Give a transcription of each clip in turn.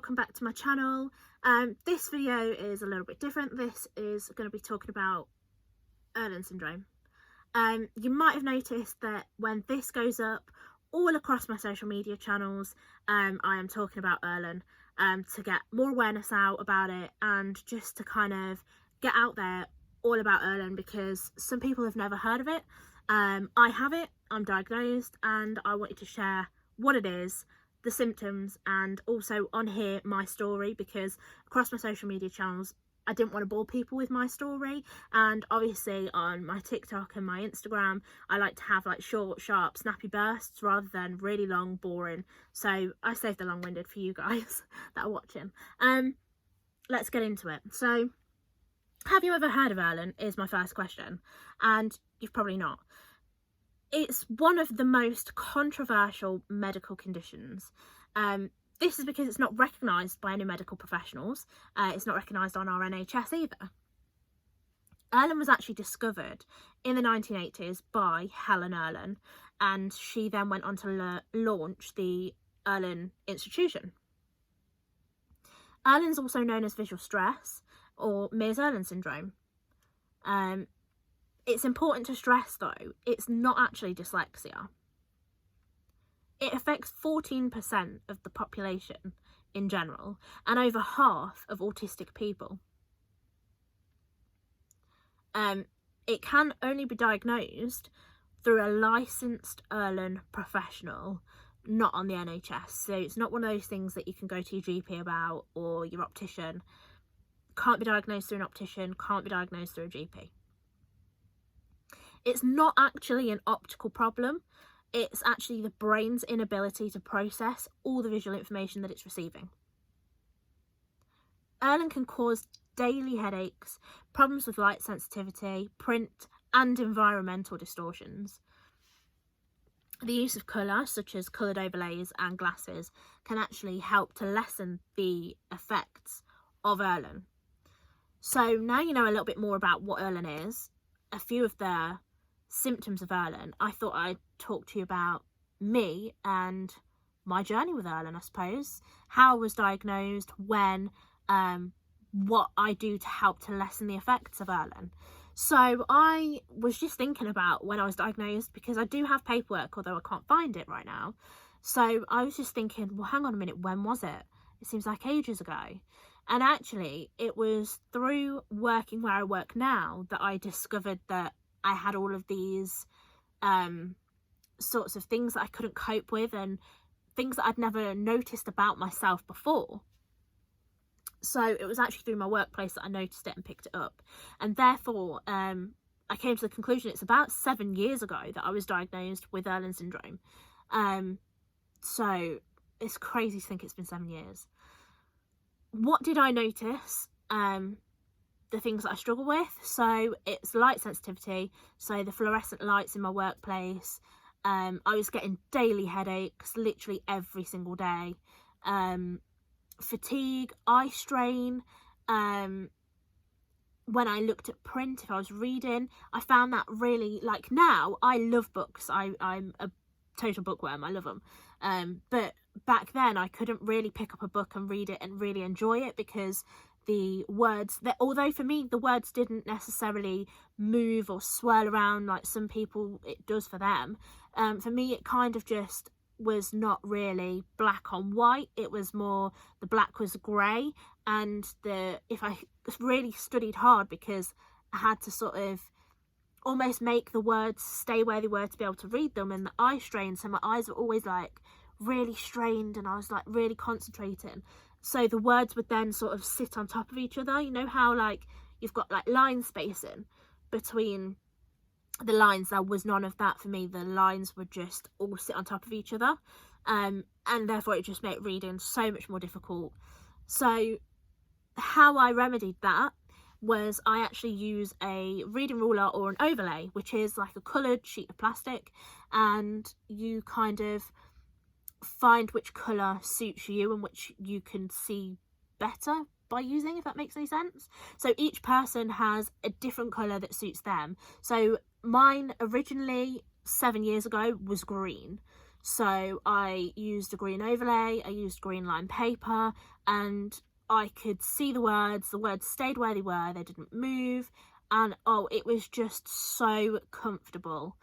welcome back to my channel. This video is a little bit different. This is going to be talking about Irlen Syndrome. You might have noticed that when this goes up all across my social media channels, I am talking about Irlen to get more awareness out about it and just to kind of get out there all about Irlen, because some people have never heard of it. I have it, I'm diagnosed, and I wanted to share what it is, the symptoms, and also on here my story, because across my social media channels I didn't want to bore people with my story, and obviously on my TikTok and my Instagram I like to have like short, sharp, snappy bursts rather than really long, boring. So I saved the long-winded for you guys that are watching. Let's get into it. So, have you ever heard of Irlen is my first question, and you've probably not. It's one of the most controversial medical conditions. This is because it's not recognised by any medical professionals. It's not recognised on our NHS either. Irlen was actually discovered in the 1980s by Helen Irlen, and she then went on to launch the Irlen Institution. Irlen's also known as visual stress, or Mears-Irlen syndrome. It's important to stress though, it's not actually dyslexia. It affects 14% of the population in general, and over half of autistic people. It can only be diagnosed through a licensed Irlen professional, not on the NHS. So it's not one of those things that you can go to your GP about or your optician. Can't be diagnosed through an optician, can't be diagnosed through a GP. It's not actually an optical problem. It's actually the brain's inability to process all the visual information that it's receiving. Irlen can cause daily headaches, problems with light sensitivity, print and environmental distortions. The use of colour, such as coloured overlays and glasses, can actually help to lessen the effects of Irlen. So now you know a little bit more about what Irlen is, a few of the symptoms of Irlen, I thought I'd talk to you about me and my journey with Irlen, I suppose. How I was diagnosed, when, what I do to help to lessen the effects of Irlen. So I was just thinking about when I was diagnosed, because I do have paperwork, although I can't find it right now. So I was just thinking, well, hang on a minute, when was it? It seems like ages ago. And actually, it was through working where I work now that I discovered that I had all of these sorts of things that I couldn't cope with, and things that I'd never noticed about myself before. So it was actually through my workplace that I noticed it and picked it up. And therefore, I came to the conclusion it's about 7 years ago that I was diagnosed with Irlen syndrome. So it's crazy to think it's been 7 years. What did I notice? The things that I struggle with. So it's light sensitivity, so the fluorescent lights in my workplace. I was getting daily headaches literally every single day. Fatigue, eye strain. When I looked at print, if I was reading, I found that really, like, now I love books. I'm a total bookworm, I love them. But back then I couldn't really pick up a book and read it and really enjoy it, because the words, that although for me the words didn't necessarily move or swirl around like some people it does for them, for me it kind of just was not really black on white. It was more, the black was grey, and if I really studied hard, because I had to sort of almost make the words stay where they were to be able to read them, and the eye strain, so my eyes were always like really strained and I was like really concentrating. So the words would then sort of sit on top of each other. You know how like you've got like line spacing between the lines? There was none of that for me. The lines would just all sit on top of each other, and therefore it just made reading so much more difficult. So how I remedied that was I actually use a reading ruler or an overlay, which is like a coloured sheet of plastic, and you kind of find which colour suits you and which you can see better by using, if that makes any sense. So each person has a different colour that suits them. So mine originally 7 years ago was green. So I used a green overlay, I used green line paper, and I could see the words stayed where they were, they didn't move, and oh, it was just so comfortable.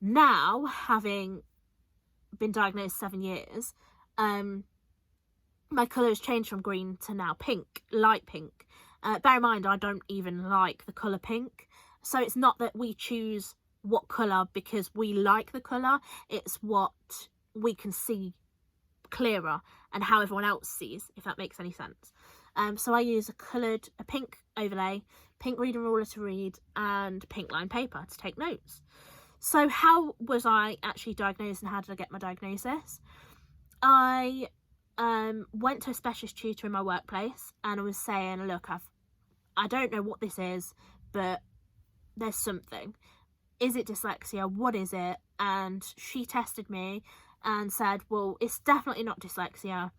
Now, having been diagnosed 7 years, my colour has changed from green to now pink, light pink. Bear in mind, I don't even like the colour pink, so it's not that we choose what colour because we like the colour, it's what we can see clearer and how everyone else sees, if that makes any sense. So I use a pink overlay, pink reading ruler to read, and pink line paper to take notes. So how was I actually diagnosed, and how did I get my diagnosis? I went to a specialist tutor in my workplace, and I was saying, look, I don't know what this is, but there's something. Is it dyslexia? What is it? And she tested me and said, well, it's definitely not dyslexia.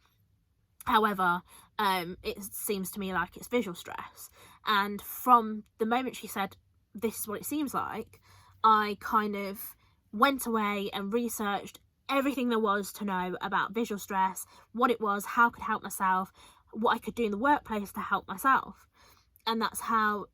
However, it seems to me like it's visual stress. And from the moment she said, this is what it seems like, I kind of went away and researched everything there was to know about visual stress, what it was, how I could help myself, what I could do in the workplace to help myself. And that's how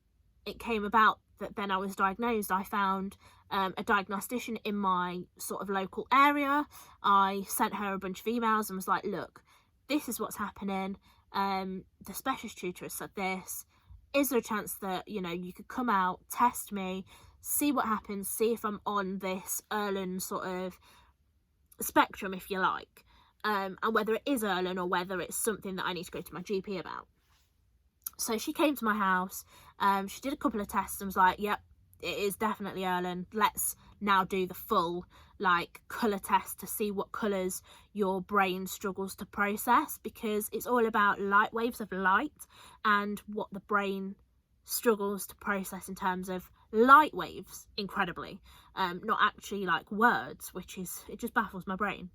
it came about that then I was diagnosed. I found a diagnostician in my sort of local area. I sent her a bunch of emails and was like, look, this is what's happening. The specialist tutor has said this. Is there a chance that, you know, you could come out, test me, see what happens, see if I'm on this Irlen sort of spectrum, if you like, and whether it is Irlen or whether it's something that I need to go to my GP about. So she came to my house, she did a couple of tests and was like, yep, it is definitely Irlen. Let's now do the full like colour test to see what colours your brain struggles to process, because it's all about light waves of light and what the brain struggles to process in terms of light waves, incredibly, not actually like words, which is, it just baffles my brain.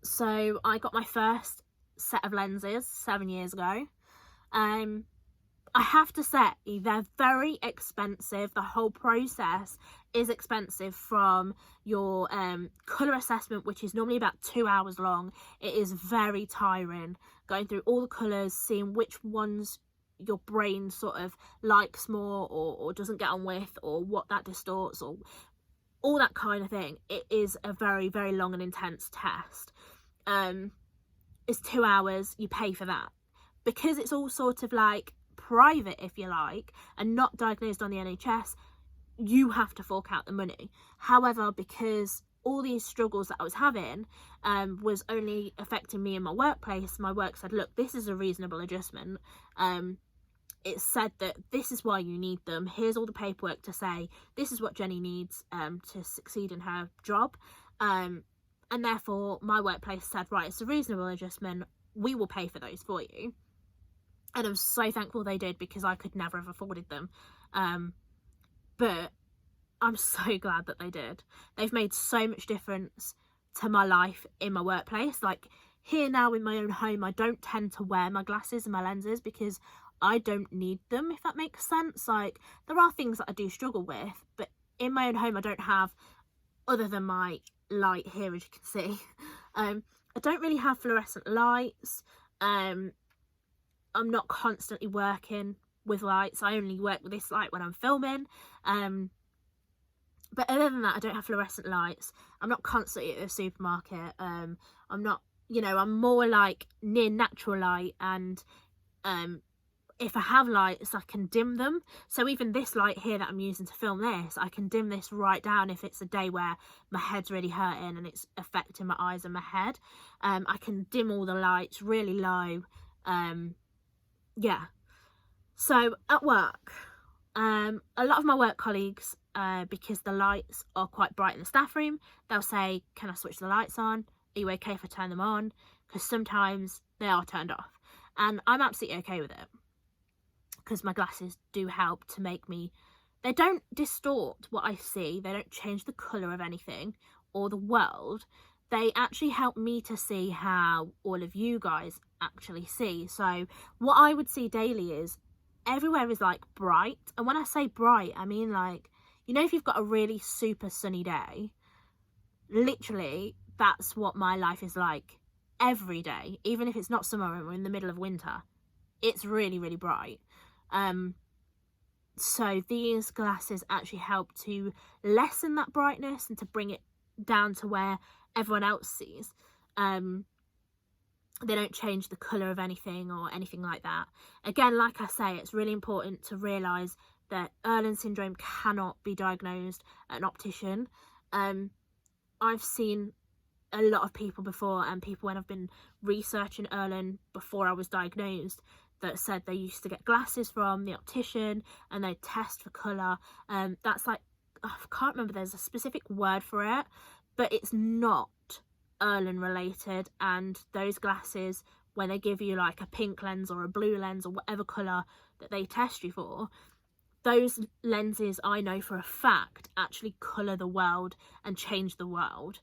So I got my first set of lenses 7 years ago. I have to say, they're very expensive. The whole process is expensive, from your colour assessment, which is normally about 2 hours long. It is very tiring, going through all the colours, seeing which ones your brain sort of likes more or doesn't get on with, or what that distorts, or all that kind of thing. It is a very, very long and intense test. It's 2 hours, you pay for that. Because it's all sort of like private, if you like, and not diagnosed on the NHS, you have to fork out the money. However, because all these struggles that I was having was only affecting me in my workplace, my work said, look, this is a reasonable adjustment. It said that this is why you need them. Here's all the paperwork to say this is what Jenny needs to succeed in her job. And therefore my workplace said, right, it's a reasonable adjustment, we will pay for those for you. And I'm so thankful they did, because I could never have afforded them. But I'm so glad that they did. They've made so much difference to my life in my workplace. Like here now in my own home, I don't tend to wear my glasses and my lenses because I don't need them, if that makes sense. Like there are things that I do struggle with, but in my own home I don't have, other than my light here, as you can see. I don't really have fluorescent lights. I'm not constantly working with lights. I only work with this light when I'm filming. But other than that, I don't have fluorescent lights. I'm not constantly at the supermarket. I'm not, you know, I'm more like near natural light, and if I have lights, I can dim them. So even this light here that I'm using to film this, I can dim this right down if it's a day where my head's really hurting and it's affecting my eyes and my head. I can dim all the lights really low. Yeah. So at work, a lot of my work colleagues, because the lights are quite bright in the staff room, they'll say, can I switch the lights on? Are you okay if I turn them on? Because sometimes they are turned off. And I'm absolutely okay with it, because my glasses do help to make me, they don't distort what I see, they don't change the colour of anything or the world. They actually help me to see how all of you guys actually see. So what I would see daily is everywhere is like bright. And when I say bright, I mean like, you know, if you've got a really super sunny day literally, that's what my life is like every day. Even if it's not summer and we're in the middle of winter, it's really, really bright. So these glasses actually help to lessen that brightness and to bring it down to where everyone else sees. They don't change the colour of anything or anything like that. Again, like I say, it's really important to realise that Irlen syndrome cannot be diagnosed at an optician. I've seen a lot of people before, and people when I've been researching Irlen before I was diagnosed, that said they used to get glasses from the optician and they test for colour. That's like, I can't remember, there's a specific word for it, but it's not Irlen related. And those glasses, when they give you like a pink lens or a blue lens or whatever colour that they test you for, those lenses, I know for a fact, actually colour the world and change the world.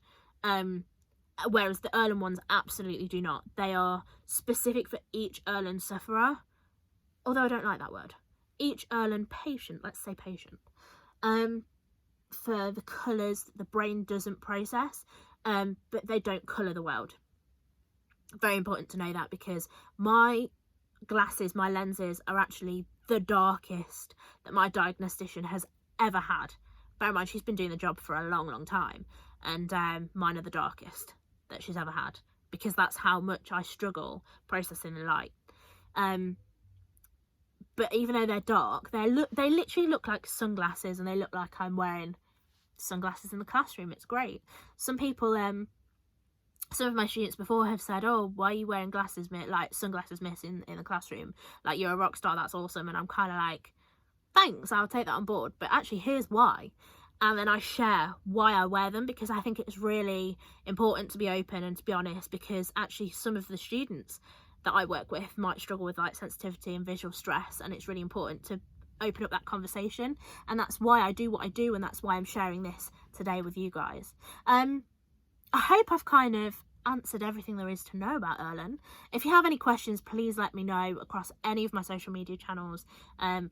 Whereas the Irlen ones absolutely do not. They are specific for each Irlen sufferer, although I don't like that word. Each Irlen patient, let's say patient, for the colours that the brain doesn't process, but they don't colour the world. Very important to know that, because my glasses, my lenses, are actually the darkest that my diagnostician has ever had. Bear in mind, she's been doing the job for a long, long time, and mine are the darkest that she's ever had, because that's how much I struggle processing the light. But even though they're dark, they literally look like sunglasses, and they look like I'm wearing sunglasses in the classroom. It's great. Some people, some of my students before have said, oh, why are you wearing glasses, like sunglasses, miss, in the classroom? Like, you're a rock star, that's awesome. And I'm kind of like, thanks, I'll take that on board. But actually, here's why. And then I share why I wear them, because I think it's really important to be open and to be honest, because actually some of the students that I work with might struggle with light sensitivity and visual stress, and it's really important to open up that conversation. And that's why I do what I do, and that's why I'm sharing this today with you guys. I hope I've kind of answered everything there is to know about Irlen. If you have any questions, please let me know across any of my social media channels.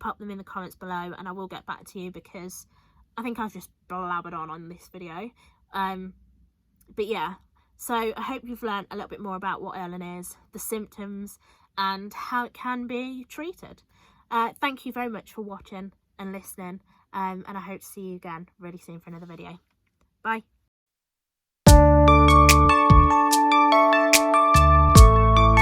Pop them in the comments below and I will get back to you, because I think I've just blabbered on this video. But yeah, so I hope you've learned a little bit more about what Irlen is, the symptoms, and how it can be treated. Thank you very much for watching and listening, and I hope to see you again really soon for another video. Bye.